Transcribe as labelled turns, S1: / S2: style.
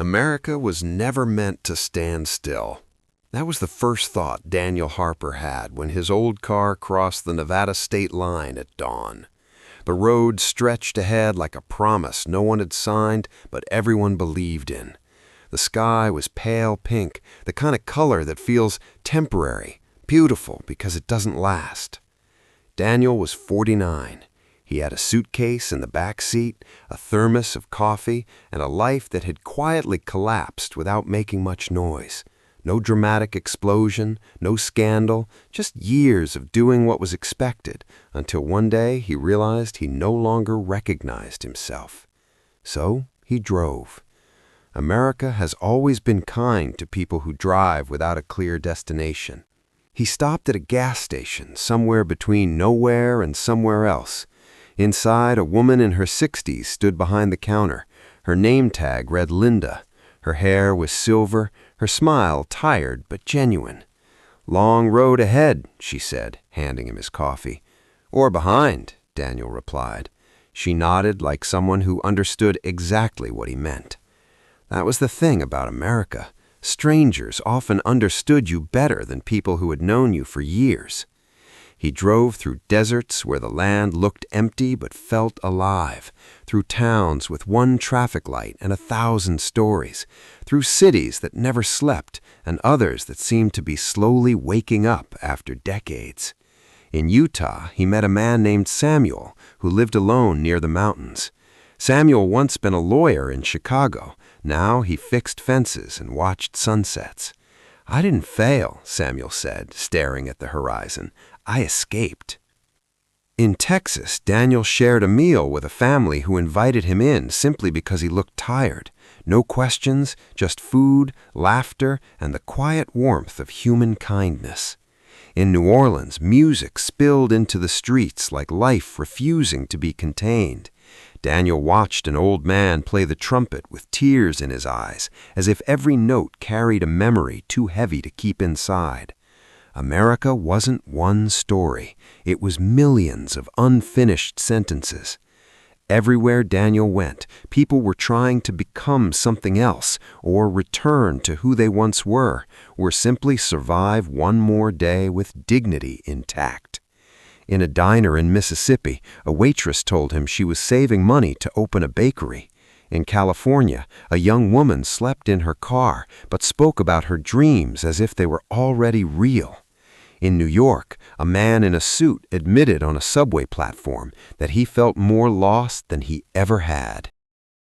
S1: America was never meant to stand still. That was the first thought Daniel Harper had when his old car crossed the Nevada state line at dawn. The road stretched ahead like a promise no one had signed, but everyone believed in. The sky was pale pink, the kind of color that feels temporary, beautiful because it doesn't last. Daniel was 49. He had a suitcase in the back seat, a thermos of coffee, and a life that had quietly collapsed without making much noise. No dramatic explosion, no scandal, just years of doing what was expected, until one day he realized he no longer recognized himself. So he drove. America has always been kind to people who drive without a clear destination. He stopped at a gas station somewhere between nowhere and somewhere else. Inside, a woman in her 60s stood behind the counter. Her name tag read Linda. Her hair was silver, her smile tired but genuine. "Long road ahead," she said, handing him his coffee. "Or behind," Daniel replied. She nodded like someone who understood exactly what he meant. That was the thing about America. Strangers often understood you better than people who had known you for years. He drove through deserts where the land looked empty but felt alive, through towns with one traffic light and 1,000 stories, through cities that never slept and others that seemed to be slowly waking up after decades. In Utah, he met a man named Samuel who lived alone near the mountains. Samuel once been a lawyer in Chicago. Now he fixed fences and watched sunsets. "I didn't fail," Samuel said, staring at the horizon. "I escaped." In Texas, Daniel shared a meal with a family who invited him in simply because he looked tired. No questions, just food, laughter, and the quiet warmth of human kindness. In New Orleans, music spilled into the streets like life refusing to be contained. Daniel watched an old man play the trumpet with tears in his eyes, as if every note carried a memory too heavy to keep inside. America wasn't one story. It was millions of unfinished sentences. Everywhere Daniel went, people were trying to become something else, or return to who they once were, or simply survive one more day with dignity intact. In a diner in Mississippi, a waitress told him she was saving money to open a bakery. In California, a young woman slept in her car but spoke about her dreams as if they were already real. In New York, a man in a suit admitted on a subway platform that he felt more lost than he ever had.